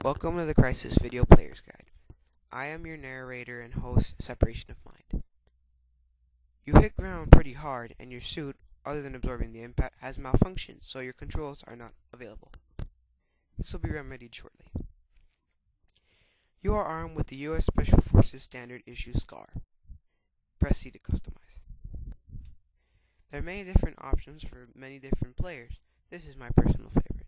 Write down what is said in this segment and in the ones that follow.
Welcome to the Crysis Video Player's Guide. I am your narrator and host, Separation of Mind. You hit ground pretty hard and your suit, other than absorbing the impact, has malfunctioned, so your controls are not available. This will be remedied shortly. You are armed with the U.S. Special Forces Standard Issue SCAR. Press C to customize. There are many different options for many different players. This is my personal favorite.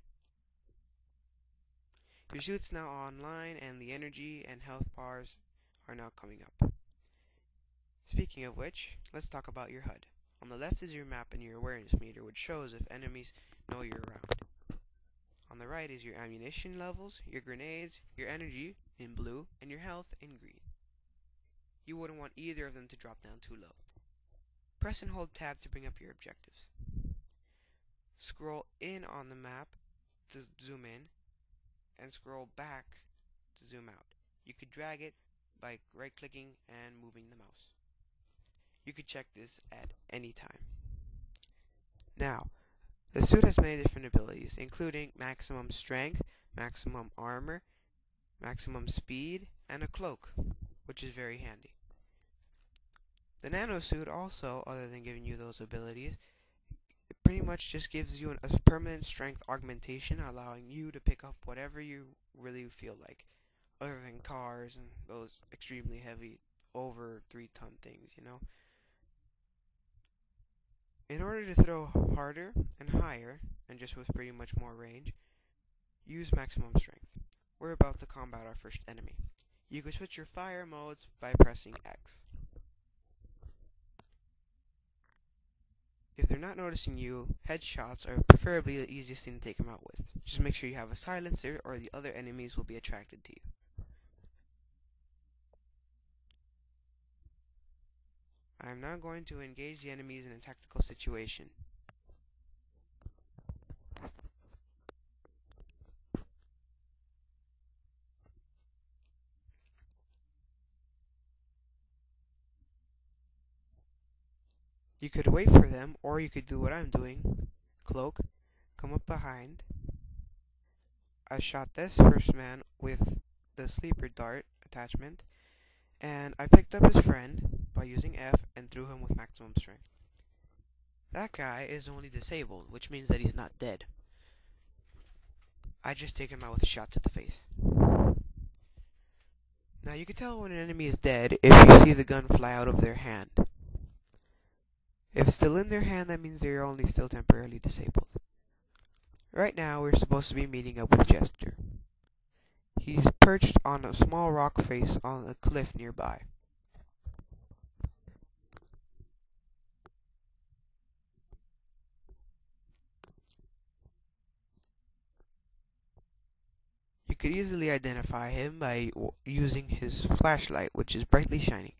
Your suit's now online and the energy and health bars are now coming up. Speaking of which, let's talk about your HUD. On the left is your map and your awareness meter, which shows if enemies know you're around. On the right is your ammunition levels, your grenades, your energy in blue, and your health in green. You wouldn't want either of them to drop down too low. Press and hold tab to bring up your objectives. Scroll in on the map to zoom in, and scroll back to zoom out. You could drag it by right-clicking and moving the mouse. You could check this at any time. Now, the suit has many different abilities, including maximum strength, maximum armor, maximum speed, and a cloak, which is very handy. The nano suit also, other than giving you those abilities, it pretty much just gives you a permanent strength augmentation, allowing you to pick up whatever you really feel like, other than cars and those extremely heavy, over 3-ton things, you know. In order to throw harder and higher, and just with pretty much more range, use maximum strength. We're about to combat our first enemy. You can switch your fire modes by pressing X. If they're not noticing you, headshots are preferably the easiest thing to take them out with. Just make sure you have a silencer or the other enemies will be attracted to you. I am now going to engage the enemies in a tactical situation. You could wait for them, or you could do what I'm doing. Cloak, come up behind. I shot this first man with the sleeper dart attachment, and I picked up his friend by using F and threw him with maximum strength. That guy is only disabled, which means that he's not dead. I just take him out with a shot to the face. Now you can tell when an enemy is dead if you see the gun fly out of their hand. If it's still in their hand, that means they're only still temporarily disabled. Right now, we're supposed to be meeting up with Jester. He's perched on a small rock face on a cliff nearby. You could easily identify him by using his flashlight, which is brightly shining.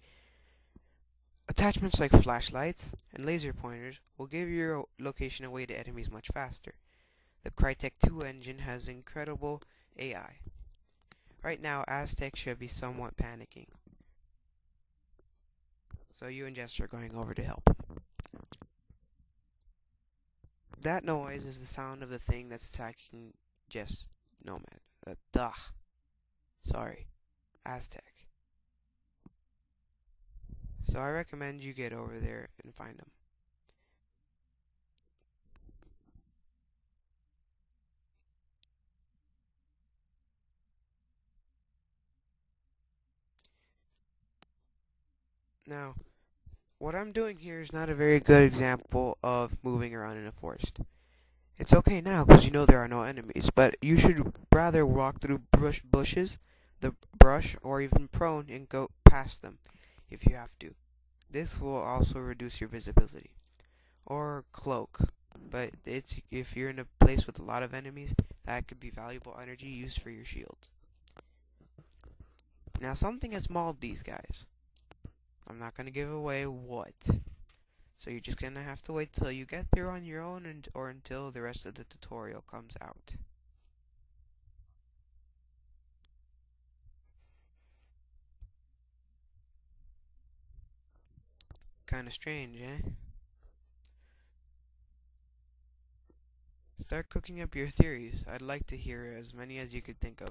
Attachments like flashlights and laser pointers will give your location away to enemies much faster. The CRYTEK 2 engine has incredible AI. Right now, Aztec should be somewhat panicking. So you and Jess are going over to help. That noise is the sound of the thing that's attacking Jess Nomad. Aztec. So I recommend you get over there and find him. Now, what I'm doing here is not a very good example of moving around in a forest. It's okay now because you know there are no enemies, but you should rather walk through bushes, the brush, or even prone and go past them if you have to. This will also reduce your visibility. Or cloak, but if you're in a place with a lot of enemies, that could be valuable energy used for your shields. Now something has mauled these guys. I'm not going to give away what. So you're just going to have to wait till you get there on your own or until the rest of the tutorial comes out. Kinda strange, eh? Start cooking up your theories. I'd like to hear as many as you could think of.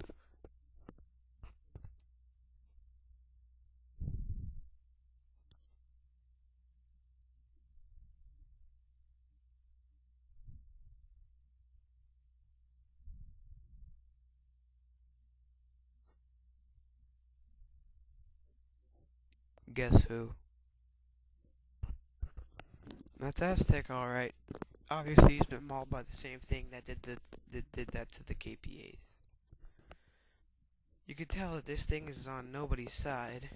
Guess who? That's Aztec, alright. Obviously, he's been mauled by the same thing that did that to the KPAs. You could tell that this thing is on nobody's side.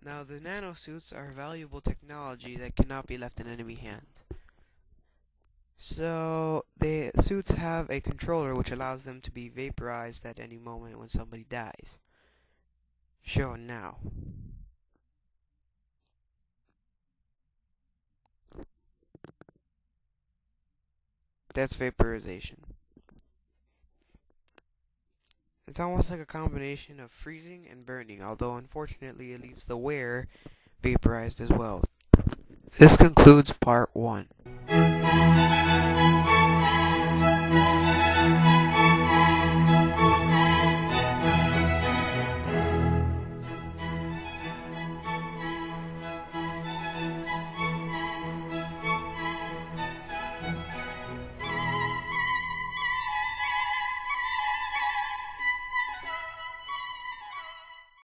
Now, the nanosuits are valuable technology that cannot be left in enemy hands. So, the suits have a controller which allows them to be vaporized at any moment when somebody dies. Shown now. That's vaporization. It's almost like a combination of freezing and burning, although unfortunately it leaves the wearer vaporized as well. This concludes part 1.